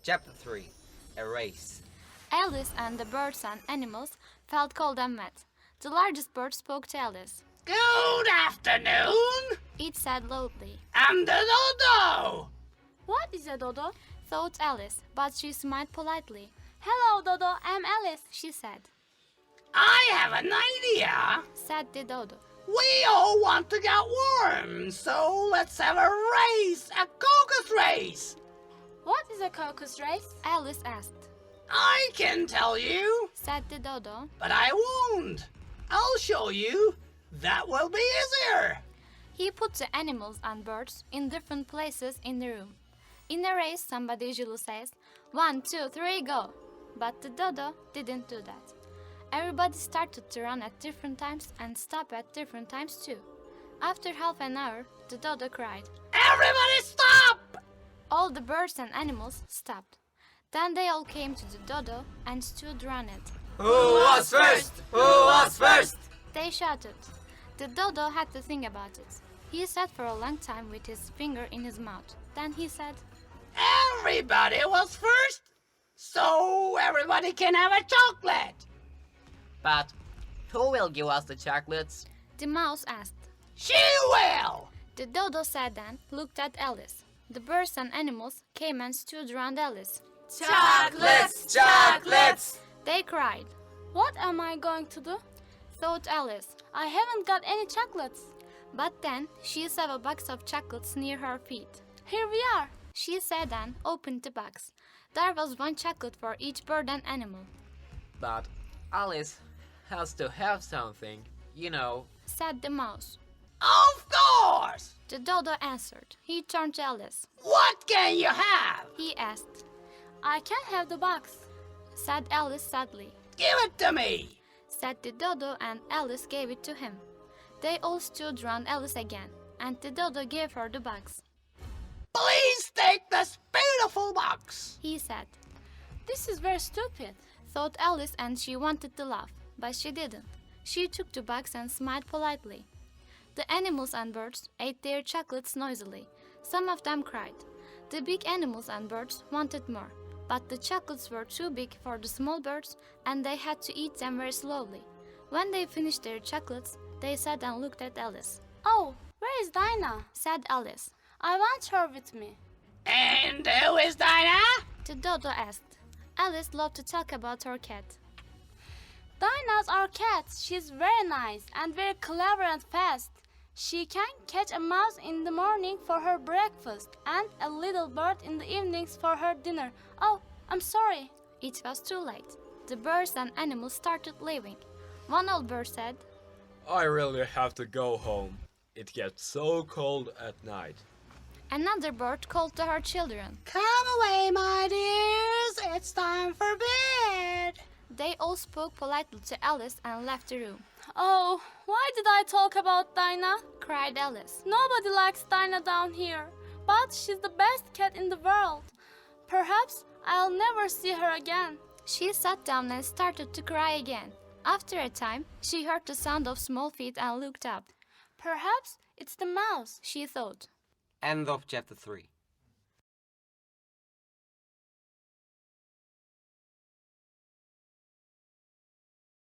Chapter 3. A Race. Alice and the birds and animals felt cold and wet. The largest bird spoke to Alice. Good afternoon. It said loudly. I'm the dodo. What is a dodo? Thought Alice, but she smiled politely. Hello, Dodo. I'm Alice. She said. I have an idea. Said the dodo. We all want to get warm, so let's have a race, a caucus race. What is a caucus race? Alice asked. I can tell you, Said the dodo. but I won't. I'll show you. That will be easier. He put the animals and birds in different places in the room. In a race, somebody usually says, 1, 2, 3, go. But the dodo didn't do that. Everybody started to run at different times and stop at different times too. After half an hour, the dodo cried. Everybody stop! All the birds and animals stopped. Then they all came to the dodo and stood round it. Who was first? Who was first? They shouted. The dodo had to think about it. He sat for a long time with his finger in his mouth. Then he said, Everybody was first, so everybody can have a chocolate. But who will give us the chocolates? the mouse asked. She will. The dodo sat down, looked at Alice. The birds and animals came and stood round Alice. Chocolates! Chocolates! They cried. What am I going to do? Thought Alice. I haven't got any chocolates. But then she saw a box of chocolates near her feet. Here we are. She sat down, opened the box. There was one chocolate for each bird and animal. But Alice has to have something, you know. Said the mouse. Of course. The dodo answered. He turned to Alice. What can you have? He asked. I can't have the box. Said Alice sadly. Give it to me. Said the dodo, and Alice gave it to him. They all stood round Alice again, and the dodo gave her the box. Please take this beautiful box. He said. This is very stupid. Thought Alice, and she wanted to laugh, but she didn't. She took the box and smiled politely. The animals and birds ate their chocolates noisily. Some of them cried. The big animals and birds wanted more, but the chocolates were too big for the small birds, and they had to eat them very slowly. When they finished their chocolates, they sat and looked at Alice. Oh, where is Dinah? Said Alice. I want her with me. And who is Dinah? The dodo asked. Alice loved to talk about her cat. Dinah's our cat. She's very nice and very clever and fast. She can catch a mouse in the morning for her breakfast and a little bird in the evenings for her dinner. Oh, I'm sorry. It was too late. The birds and animals started leaving. One old bird said, I really have to go home. It gets so cold at night. Another bird called to her children. Come away, my dears. It's time for bed. They all spoke politely to Alice and left the room. Oh, why did I talk about Dinah? Cried Alice. Nobody likes Dinah down here, but she's the best cat in the world. Perhaps I'll never see her again. She sat down and started to cry again. After a time, she heard the sound of small feet and looked up. Perhaps it's the mouse. She thought. End of chapter 3.